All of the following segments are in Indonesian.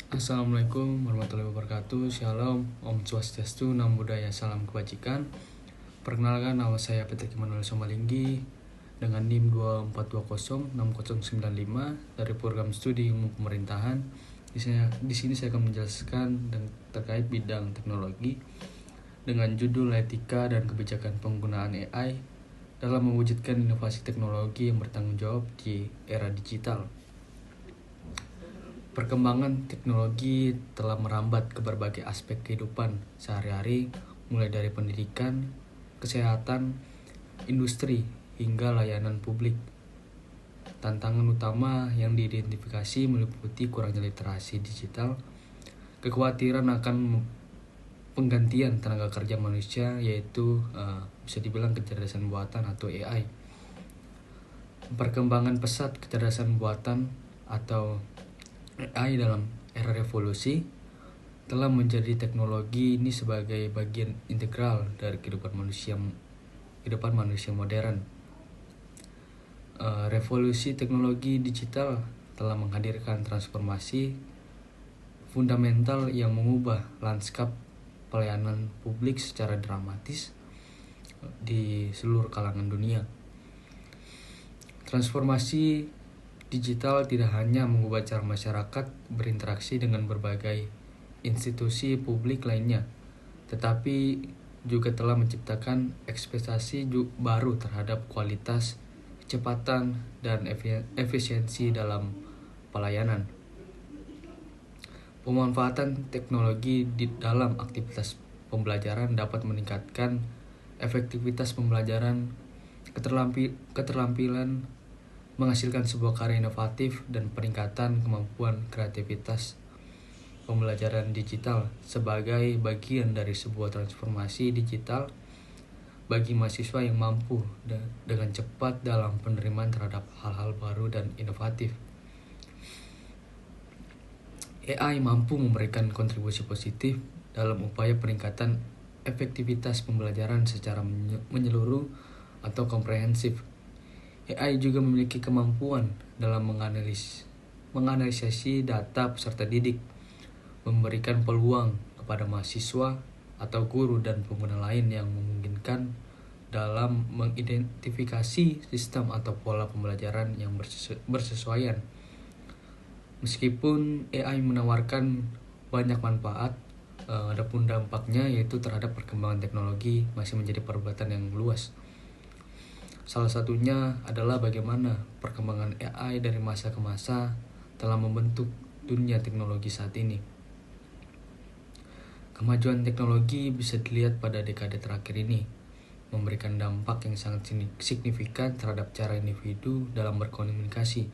Assalamualaikum warahmatullahi wabarakatuh. Shalom, Om Swastiastu, Namo Buddhaya, Salam Kebajikan. Perkenalkan, nama saya Peter Kimanuel Somalinggi dengan NIM 24206095 dari program studi ilmu pemerintahan. Di sini saya akan menjelaskan terkait bidang teknologi dengan judul etika dan kebijakan penggunaan AI dalam mewujudkan inovasi teknologi yang bertanggung jawab di era digital. Perkembangan teknologi telah merambat ke berbagai aspek kehidupan sehari-hari, mulai dari pendidikan, kesehatan, industri, hingga layanan publik. Tantangan utama yang diidentifikasi meliputi kurangnya literasi digital, kekhawatiran akan penggantian tenaga kerja manusia, yaitu bisa dibilang kecerdasan buatan atau AI. Perkembangan pesat kecerdasan buatan atau AI dalam era revolusi telah menjadi teknologi ini sebagai bagian integral dari kehidupan manusia modern. Revolusi teknologi digital telah menghadirkan transformasi fundamental yang mengubah lanskap pelayanan publik secara dramatis di seluruh kalangan dunia. Transformasi digital tidak hanya mengubah cara masyarakat berinteraksi dengan berbagai institusi publik lainnya, tetapi juga telah menciptakan ekspektasi baru terhadap kualitas, kecepatan, dan efisiensi dalam pelayanan. Pemanfaatan teknologi di dalam aktivitas pembelajaran dapat meningkatkan efektivitas pembelajaran, keterampilan menghasilkan sebuah karya inovatif, dan peningkatan kemampuan kreativitas. Pembelajaran digital sebagai bagian dari sebuah transformasi digital bagi mahasiswa yang mampu dengan cepat dalam penerimaan terhadap hal-hal baru dan inovatif. AI mampu memberikan kontribusi positif dalam upaya peningkatan efektivitas pembelajaran secara menyeluruh atau komprehensif. AI juga memiliki kemampuan dalam menganalisasi data peserta didik, memberikan peluang kepada mahasiswa atau guru dan pengguna lain yang memungkinkan dalam mengidentifikasi sistem atau pola pembelajaran yang bersesuaian. Meskipun AI menawarkan banyak manfaat, adapun dampaknya yaitu terhadap perkembangan teknologi masih menjadi perdebatan yang luas. Salah satunya adalah bagaimana perkembangan AI dari masa ke masa telah membentuk dunia teknologi saat ini. Kemajuan teknologi bisa dilihat pada dekade terakhir ini, memberikan dampak yang sangat signifikan terhadap cara individu dalam berkomunikasi.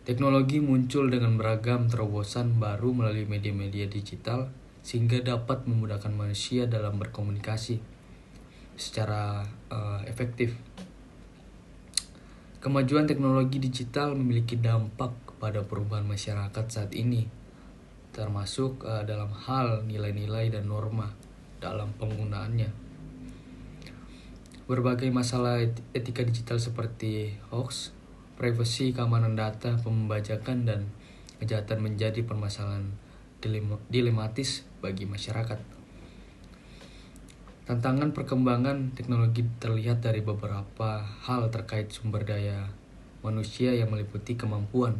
Teknologi muncul dengan beragam terobosan baru melalui media-media digital, sehingga dapat memudahkan manusia dalam berkomunikasi secara efektif. Kemajuan teknologi digital memiliki dampak kepada perubahan masyarakat saat ini, termasuk dalam hal nilai-nilai dan norma dalam penggunaannya. Berbagai masalah etika digital seperti hoax, privasi, keamanan data, pembajakan, dan kejahatan menjadi permasalahan dilematis bagi masyarakat. Tantangan perkembangan teknologi terlihat dari beberapa hal terkait sumber daya manusia yang meliputi kemampuan,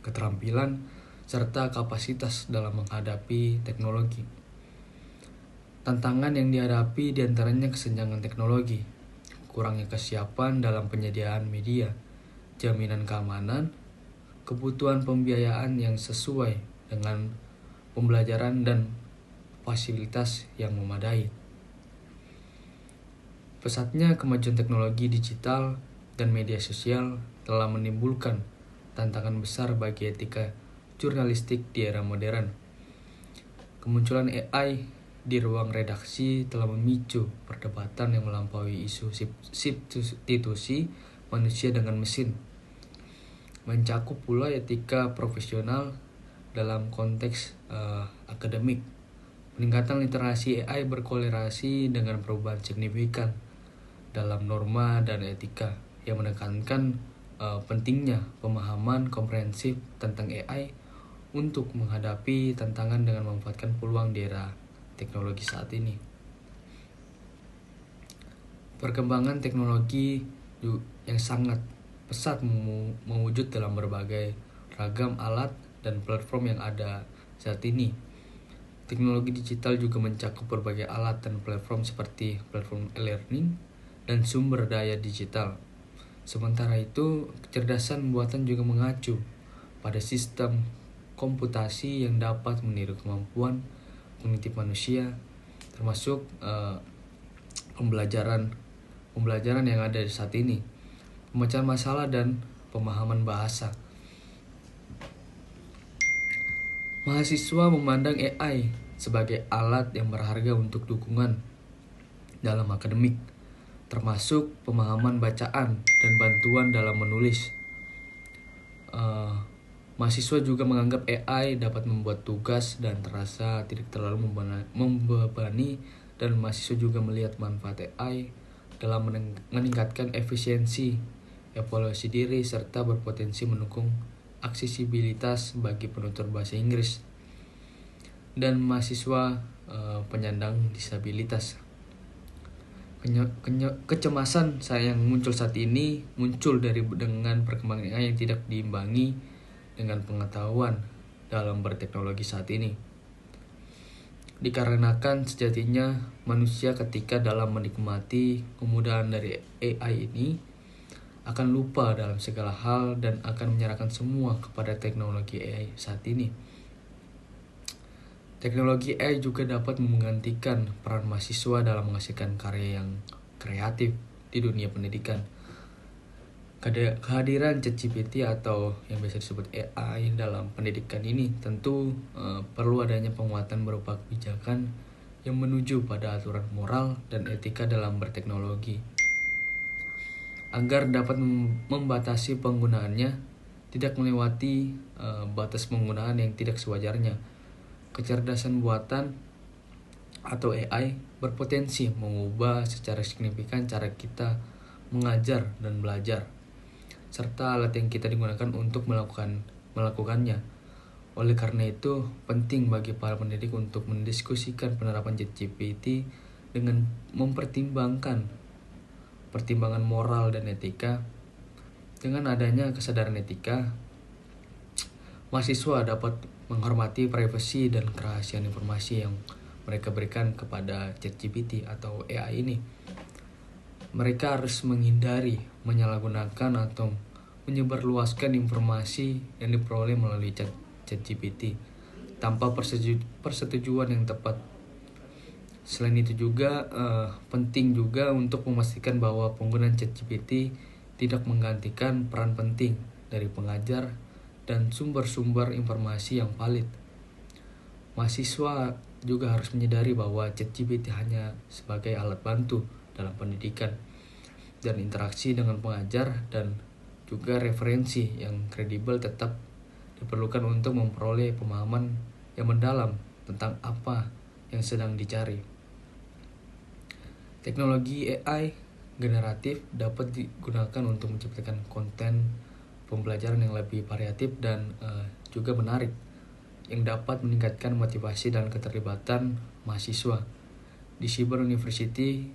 keterampilan, serta kapasitas dalam menghadapi teknologi. Tantangan yang dihadapi diantaranya kesenjangan teknologi, kurangnya kesiapan dalam penyediaan media, jaminan keamanan, kebutuhan pembiayaan yang sesuai dengan pembelajaran, dan fasilitas yang memadai. Pesatnya kemajuan teknologi digital dan media sosial telah menimbulkan tantangan besar bagi etika jurnalistik di era modern. Kemunculan AI di ruang redaksi telah memicu perdebatan yang melampaui isu substitusi manusia dengan mesin, mencakup pula etika profesional dalam konteks akademik. Peningkatan literasi AI berkorelasi dengan perubahan signifikan dalam norma dan etika yang menekankan pentingnya pemahaman komprehensif tentang AI untuk menghadapi tantangan dengan memanfaatkan peluang di era teknologi saat ini. Perkembangan teknologi yang sangat pesat mewujud dalam berbagai ragam alat dan platform yang ada saat ini. Teknologi digital juga mencakup berbagai alat dan platform seperti platform e-learning dan sumber daya digital. Sementara itu, kecerdasan buatan juga mengacu pada sistem komputasi yang dapat meniru kemampuan kognitif manusia, termasuk pembelajaran yang ada saat ini, pemecahan masalah dan pemahaman bahasa. Mahasiswa memandang AI sebagai alat yang berharga untuk dukungan dalam akademik, termasuk pemahaman bacaan dan bantuan dalam menulis. Mahasiswa juga menganggap AI dapat membuat tugas dan terasa tidak terlalu membebani, dan mahasiswa juga melihat manfaat AI dalam meningkatkan efisiensi, evaluasi diri, serta berpotensi mendukung aksesibilitas bagi penutur bahasa Inggris dan mahasiswa penyandang disabilitas. Kecemasan saya yang muncul saat ini muncul dengan perkembangan AI yang tidak diimbangi dengan pengetahuan dalam berteknologi saat ini. Dikarenakan sejatinya manusia ketika dalam menikmati kemudahan dari AI ini akan lupa dalam segala hal dan akan menyerahkan semua kepada teknologi AI saat ini. Teknologi AI juga dapat menggantikan peran mahasiswa dalam menghasilkan karya yang kreatif di dunia pendidikan. Kehadiran ChatGPT atau yang biasa disebut AI dalam pendidikan ini tentu perlu adanya penguatan berupa kebijakan yang menuju pada aturan moral dan etika dalam berteknologi, agar dapat membatasi penggunaannya, tidak melewati batas penggunaan yang tidak sewajarnya. Kecerdasan buatan atau AI berpotensi mengubah secara signifikan cara kita mengajar dan belajar, serta alat yang kita digunakan untuk melakukannya. Oleh karena itu, penting bagi para pendidik untuk mendiskusikan penerapan ChatGPT dengan mempertimbangkan pertimbangan moral dan etika. Dengan adanya kesadaran etika, mahasiswa dapat menghormati privasi dan kerahasiaan informasi yang mereka berikan kepada ChatGPT atau AI ini. Mereka harus menghindari menyalahgunakan atau menyebarluaskan informasi yang diperoleh melalui ChatGPT tanpa persetujuan yang tepat. Selain itu juga penting juga untuk memastikan bahwa penggunaan ChatGPT tidak menggantikan peran penting dari pengajar dan sumber-sumber informasi yang valid. Mahasiswa juga harus menyadari bahwa ChatGPT hanya sebagai alat bantu dalam pendidikan, dan interaksi dengan pengajar dan juga referensi yang kredibel tetap diperlukan untuk memperoleh pemahaman yang mendalam tentang apa yang sedang dicari. Teknologi AI generatif dapat digunakan untuk menciptakan konten pembelajaran yang lebih variatif dan juga menarik, yang dapat meningkatkan motivasi dan keterlibatan mahasiswa. Di Cyber University